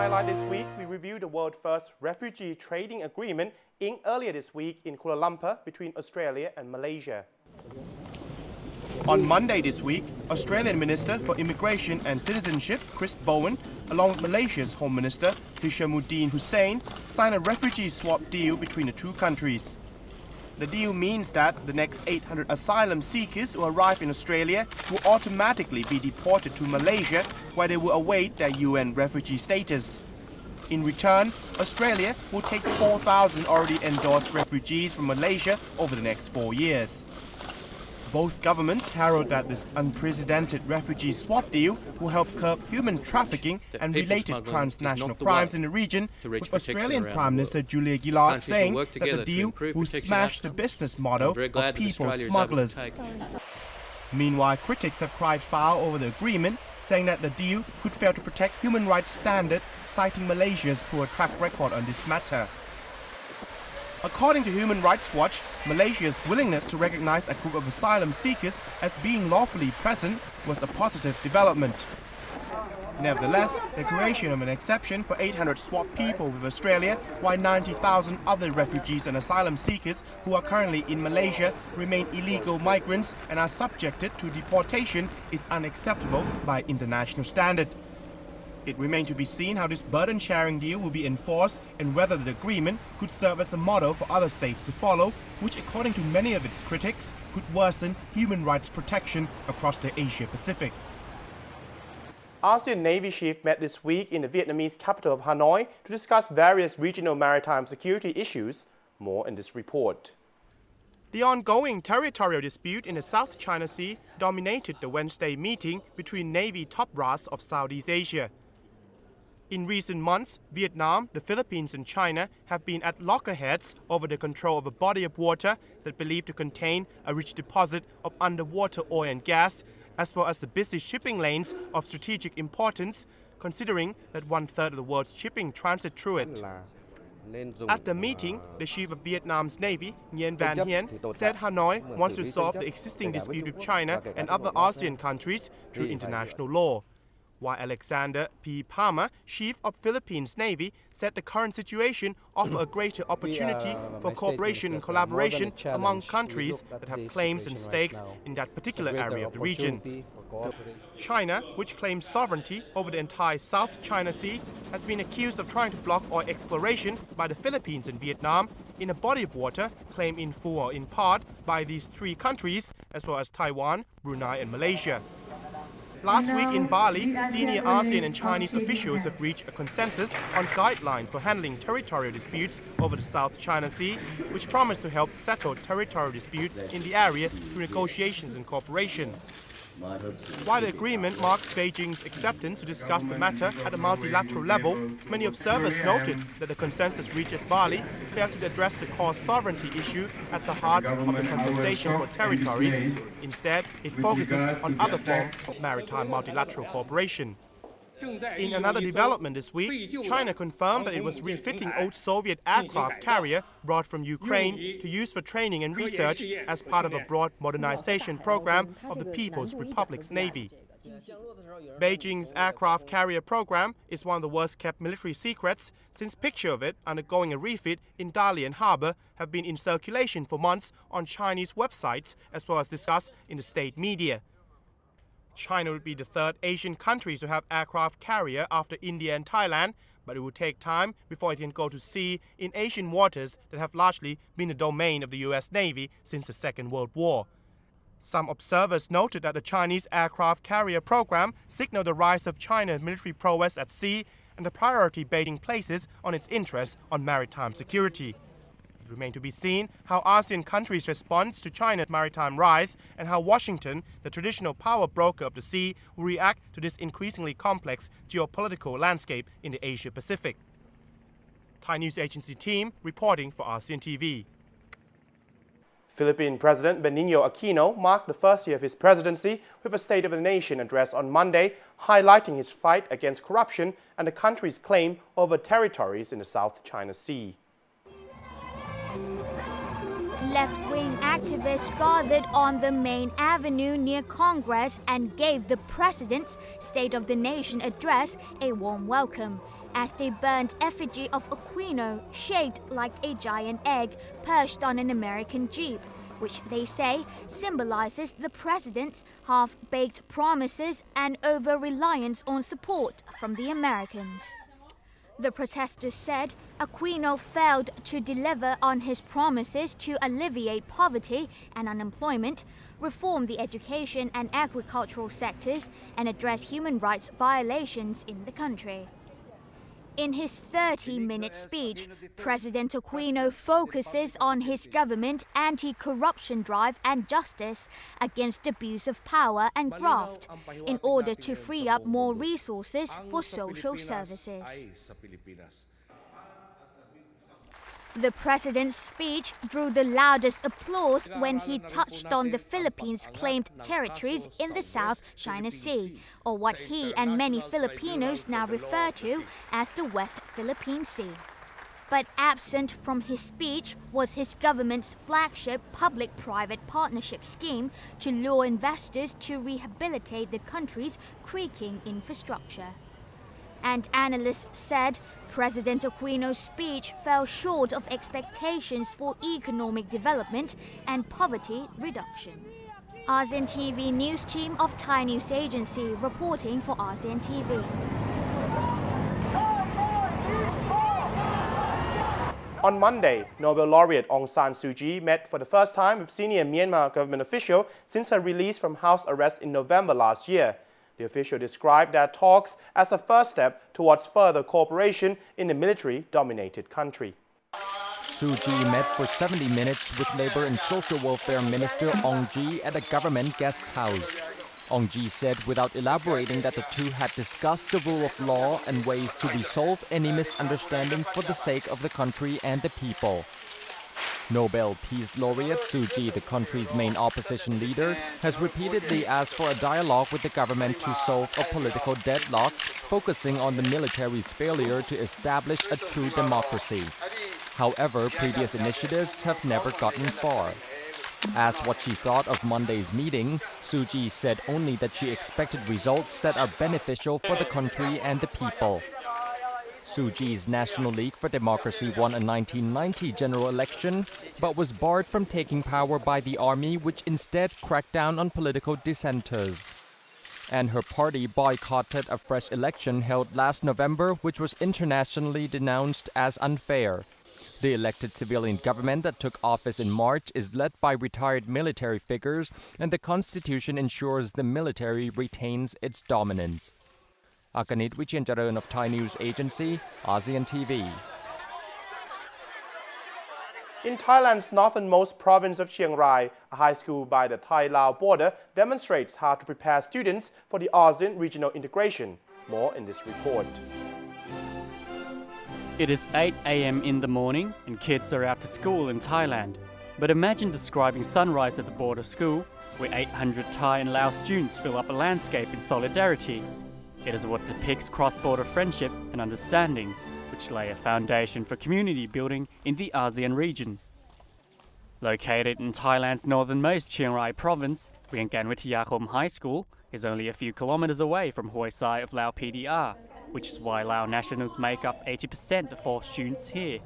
Highlight this week, we reviewed the world's first refugee trading agreement inked earlier this week in Kuala Lumpur between Australia and Malaysia. On Monday this week, Australian Minister for Immigration and Citizenship, Chris Bowen, along with Malaysia's Home Minister, Hishamuddin Hussein, signed a refugee-swap deal between the two countries. The deal means that the next 800 asylum seekers who arrive in Australia will automatically be deported to Malaysia, where they will await their UN refugee status. In return, Australia will take 4,000 already endorsed refugees from Malaysia over the next 4 years. Both governments herald that this unprecedented refugee swap deal will help curb human trafficking and related transnational crimes in the region, with Australian Prime Minister Julia Gillard saying that the deal will smash the business model of people smugglers. Meanwhile, critics have cried foul over the agreement, saying that the deal could fail to protect human rights standards, citing Malaysia's poor track record on this matter. According to Human Rights Watch, Malaysia's willingness to recognize a group of asylum seekers as being lawfully present was a positive development. Nevertheless, the creation of an exception for 800 swap people with Australia, while 90,000 other refugees and asylum seekers who are currently in Malaysia remain illegal migrants and are subjected to deportation, is unacceptable by international standard. It remains to be seen how this burden-sharing deal will be enforced and whether the agreement could serve as a model for other states to follow, which, according to many of its critics, could worsen human rights protection across the Asia-Pacific. ASEAN Navy chief met this week in the Vietnamese capital of Hanoi to discuss various regional maritime security issues. More in this report. The ongoing territorial dispute in the South China Sea dominated the Wednesday meeting between Navy top brass of Southeast Asia. In recent months, Vietnam, the Philippines and China have been at loggerheads over the control of a body of water that believed to contain a rich deposit of underwater oil and gas, as well as the busy shipping lanes of strategic importance, considering that 1/3 of the world's shipping transit through it. At the meeting, the chief of Vietnam's Navy, Nguyen Van Hien, said Hanoi wants to solve the existing dispute with China and other ASEAN countries through international law. While Alexander P. Palmer, chief of Philippines Navy, said the current situation offers a greater opportunity for cooperation and collaboration among countries that have claims and stakes in that particular area of the region. China, which claims sovereignty over the entire South China Sea, has been accused of trying to block oil exploration by the Philippines and Vietnam in a body of water claimed in full or in part by these three countries, as well as Taiwan, Brunei and Malaysia. Last week in Bali, senior ASEAN and Chinese officials have reached a consensus on guidelines for handling territorial disputes over the South China Sea, which promise to help settle territorial disputes in the area through negotiations and cooperation. While the agreement marks Beijing's acceptance to discuss the matter at a multilateral level, many observers noted that the consensus reached at Bali failed to address the core sovereignty issue at the heart of the contestation for territories. Instead, it focuses on other forms of maritime multilateral cooperation. In another development this week, China confirmed that it was refitting old Soviet aircraft carrier brought from Ukraine to use for training and research as part of a broad modernization program of the People's Republic's Navy. Beijing's aircraft carrier program is one of the worst-kept military secrets, since pictures of it undergoing a refit in Dalian Harbor have been in circulation for months on Chinese websites as well as discussed in the state media. China would be the third Asian country to have aircraft carrier after India and Thailand, but it will take time before it can go to sea in Asian waters that have largely been the domain of the US Navy since the Second World War. Some observers noted that the Chinese aircraft carrier program signaled the rise of China's military prowess at sea and the priority Beijing places on its interest on maritime security. It remains to be seen how ASEAN countries respond to China's maritime rise and how Washington, the traditional power broker of the sea, will react to this increasingly complex geopolitical landscape in the Asia-Pacific. Thai news agency team reporting for ASEAN TV. Philippine President Benigno Aquino marked the first year of his presidency with a State of the Nation address on Monday, highlighting his fight against corruption and the country's claim over territories in the South China Sea. Left-wing activists gathered on the main avenue near Congress and gave the president's State of the Nation address a warm welcome. as they burned effigy of Aquino shaped like a giant egg perched on an American Jeep, which they say symbolizes the president's half-baked promises and over-reliance on support from the Americans. The protesters said Aquino failed to deliver on his promises to alleviate poverty and unemployment, reform the education and agricultural sectors, and address human rights violations in the country. In his 30-minute speech, President Aquino focuses on his government's anti-corruption drive and justice against abuse of power and graft in order to free up more resources for social services. The president's speech drew the loudest applause when he touched on the Philippines' claimed territories in the South China Sea, or what he and many Filipinos now refer to as the West Philippine Sea. But absent from his speech was his government's flagship public-private partnership scheme to lure investors to rehabilitate the country's creaking infrastructure. And analysts said President Aquino's speech fell short of expectations for economic development and poverty reduction. ASEAN TV news team of Thai News Agency reporting for ASEAN TV. On Monday, Nobel laureate Aung San Suu Kyi met for the first time with senior Myanmar government official since her release from house arrest in November last year. The official described their talks as a first step towards further cooperation in a military-dominated country. Suu Kyi met for 70 minutes with Labour and Social Welfare Minister Aung Kyi at a government guest house. Aung Kyi said without elaborating that the two had discussed the rule of law and ways to resolve any misunderstanding for the sake of the country and the people. Nobel Peace Laureate Suu Kyi, the country's main opposition leader, has repeatedly asked for a dialogue with the government to solve a political deadlock, focusing on the military's failure to establish a true democracy. However, previous initiatives have never gotten far. Asked what she thought of Monday's meeting, Suu Kyi said only that she expected results that are beneficial for the country and the people. Suu Kyi's National League for Democracy won a 1990 general election, but was barred from taking power by the army, which instead cracked down on political dissenters. And her party boycotted a fresh election held last November, which was internationally denounced as unfair. The elected civilian government that took office in March is led by retired military figures, and the constitution ensures the military retains its dominance. Aquino State-of-the-Nation of Thai News Agency, ASEAN TV. In Thailand's northernmost province of Chiang Rai, a high school by the Thai-Lao border demonstrates how to prepare students for the ASEAN regional integration. More in this report. It is 8 a.m. in the morning and kids are out to school in Thailand. But imagine describing sunrise at the border school, where 800 Thai and Lao students fill up a landscape in solidarity. It is what depicts cross-border friendship and understanding, which lay a foundation for community building in the ASEAN region. Located in Thailand's northernmost Chiang Rai province, Wongcha-um High School is only a few kilometers away from Hoi Sai of Lao PDR, which is why Lao nationals make up 80% of all students here.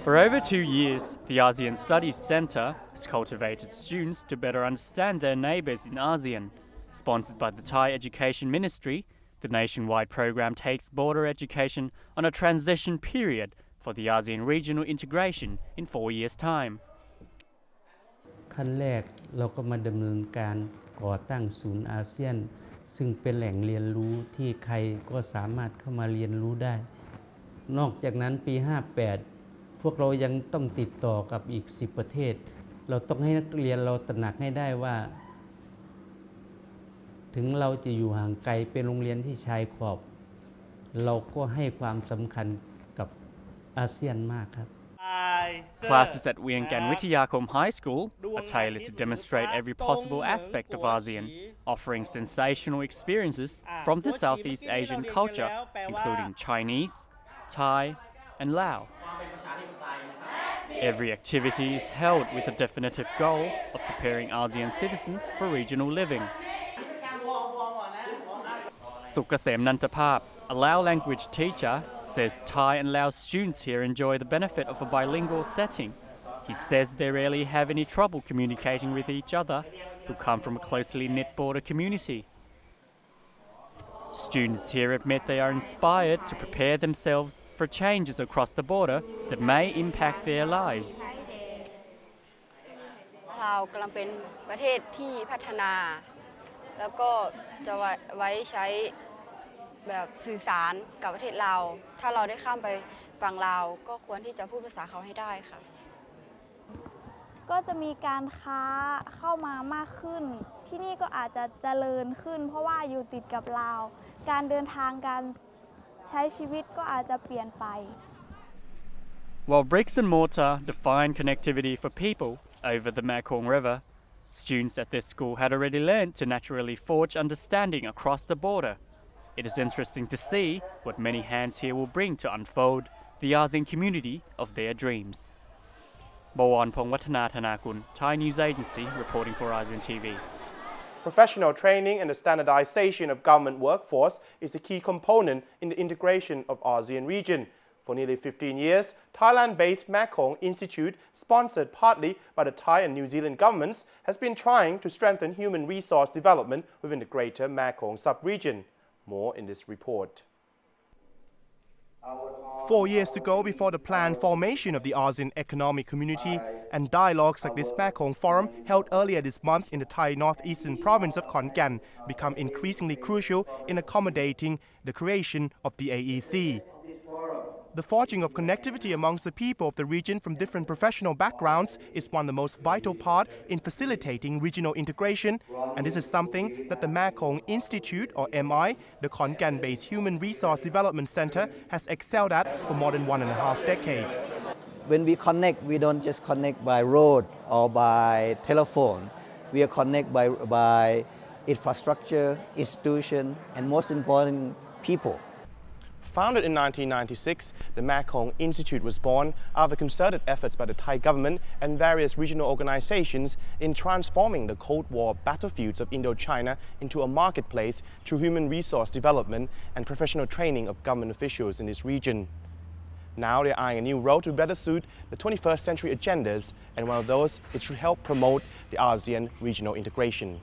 For over 2 years, the ASEAN Studies Centre has cultivated students to better understand their neighbours in ASEAN. Sponsored by the Thai Education Ministry, the nationwide program takes border education on a transition period for the ASEAN regional integration in 4 years' time. ขั้นแรกเราก็มาดำเนินการก่อตั้งศูนย์อาเซียนซึ่งเป็นแหล่งเรียนรู้ที่ใครก็สามารถเข้ามาเรียนรู้ได้นอกจากนั้นปี 58 พวกเรายังต้องติดต่อกับอีก 10 ประเทศเราต้องให้นักเรียนเราตระหนักให้ได้ว่าถึงเราจะอยู่ห่างไกลเป็นโรงเรียนที่ชายขอบเราก็ให้ความสำคัญกับอาเซียนมากครับ Classes at Wongcha-um High School are tailored to demonstrate every possible aspect of ASEAN, offering sensational experiences from the Southeast Asian culture, including Chinese, Thai, and Lao. Every activity is held with a definitive goal of preparing ASEAN citizens for regional living. สุกเกษมนันทภาพ A Lao language teacher says Thai and Lao students here enjoy the benefit of a bilingual setting. He says they rarely have any trouble communicating with each other who come from a closely knit border community. Students here admit they are inspired to prepare themselves for changes across the border that may impact their lives. ลาวกำลังเป็นประเทศที่พัฒนาแล้วก็จะไว้ใช้แบบสื่อสารกับประเทศลาวถ้าเราได้ข้ามไปฝั่งลาวก็ควรที่จะพูดภาษาเขาให้ได้ค่ะ ก็จะมีการค้าเข้ามามากขึ้นที่นี่ก็อาจจะเจริญขึ้นเพราะว่าอยู่ติดกับลาวการเดินทางการใช้ชีวิตก็อาจจะเปลี่ยนไป While bricks and mortar define connectivity for people over the Mekong River, students at this school had already learned to naturally forge understanding across the border. It is interesting to see what many hands here will bring to unfold the ASEAN community of their dreams. Bawan Pongwatana Thanakul, Thai News Agency, reporting for ASEAN TV. Professional training and the standardization of government workforce is a key component in the integration of ASEAN region. For nearly 15 years, Thailand-based Mekong Institute, sponsored partly by the Thai and New Zealand governments, has been trying to strengthen human resource development within the greater Mekong sub-region. More in this report. 4 years to go before the planned formation of the ASEAN Economic Community, and dialogues like this Mekong Forum held earlier this month in the Thai northeastern province of Khon Kaen become increasingly crucial in accommodating the creation of the AEC. The forging of connectivity amongst the people of the region from different professional backgrounds is one of the most vital parts in facilitating regional integration, and this is something that the Mekong Institute, or MI, the Khon Kaen-based Human Resource Development Center, has excelled at for more than 1.5 decades. When we connect, we don't just connect by road or by telephone. We are connected by infrastructure, institution, and most important, people. Founded in 1996, the Mekong Institute was born out of the concerted efforts by the Thai government and various regional organizations in transforming the Cold War battlefields of Indochina into a marketplace through human resource development and professional training of government officials in this region. Now they're eyeing a new road to better suit the 21st century agendas, and one of those is to help promote the ASEAN regional integration.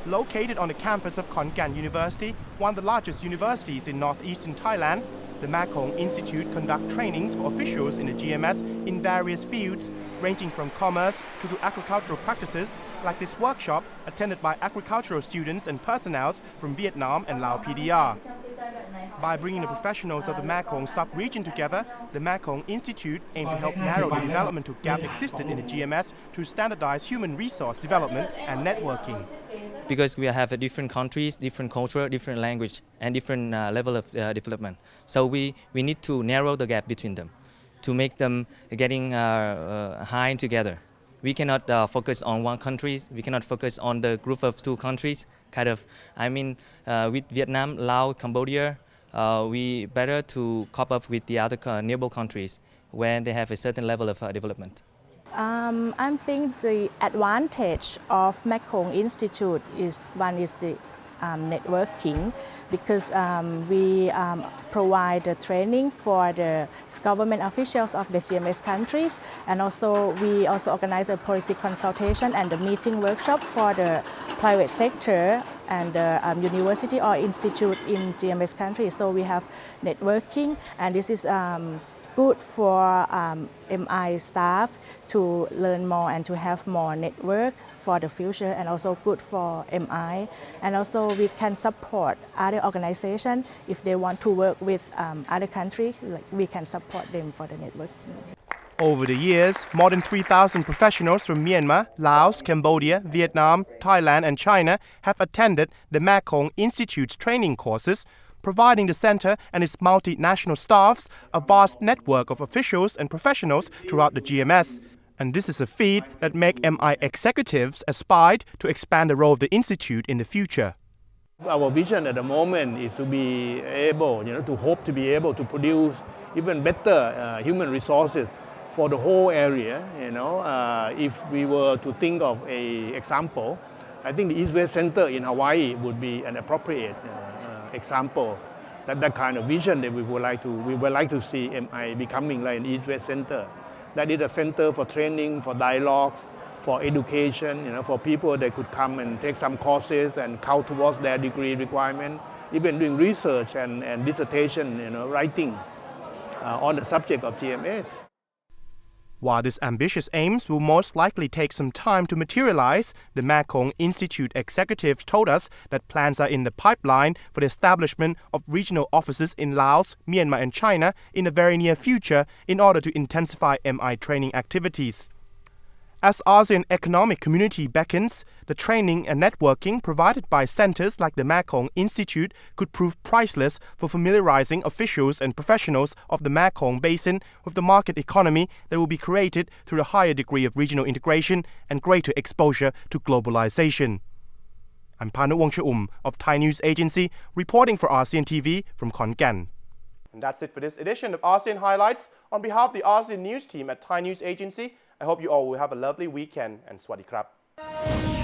Located on the campus of Khon Kaen University, one of the largest universities in northeastern Thailand, the Mekong Institute conduct trainings for officials in the GMS in various fields, ranging from commerce to agricultural practices, like this workshop attended by agricultural students and personnel from Vietnam and Lao PDR. By bringing the professionals of the Mekong sub-region together, the Mekong Institute aimed to help narrow the developmental gap existed in the GMS through standardized human resource development and networking. Because we have different countries, different culture, different language, and different level of development. So we need to narrow the gap between them to make them getting high together. We cannot focus on one country. We cannot focus on the group of two countries. With Vietnam, Laos, Cambodia, we better to cope up with the other neighbor countries when they have a certain level of development. I think the advantage of Mekong Institute is the networking, because we provide the training for the government officials of the GMS countries, and also we also organize the policy consultation and the meeting workshop for the private sector and the university or institute in GMS countries. So we have networking, and this is good for MI staff to learn more and to have more network for the future, and also good for MI. And also we can support other organizations if they want to work with other countries, like we can support them for the networking. Over the years, more than 3,000 professionals from Myanmar, Laos, Cambodia, Vietnam, Thailand, and China have attended the Mekong Institute's training courses, providing the center and its multinational staffs a vast network of officials and professionals throughout the GMS. And this is a feat that makes MI executives aspire to expand the role of the institute in the future. Our vision at the moment is to be able, to be able to produce even better human resources for the whole area. If we were to think of an example, I think the East West Center in Hawaii would be an appropriate example. That kind of vision that we would like to see MI becoming like an East-West Center. That is a center for training, for dialogue, for education, for people that could come and take some courses and count towards their degree requirement, even doing research and dissertation, writing on the subject of GMS. While these ambitious aims will most likely take some time to materialize, the Mekong Institute executive told us that plans are in the pipeline for the establishment of regional offices in Laos, Myanmar and China in the very near future in order to intensify MI training activities. As ASEAN Economic Community beckons, the training and networking provided by centers like the Mekong Institute could prove priceless for familiarizing officials and professionals of the Mekong Basin with the market economy that will be created through a higher degree of regional integration and greater exposure to globalization. I'm Panu Wongcha-um of Thai News Agency, reporting for ASEAN TV from Khon Kaen. And that's it for this edition of ASEAN Highlights. On behalf of the ASEAN News team at Thai News Agency, I hope you all will have a lovely weekend and Swadee krap.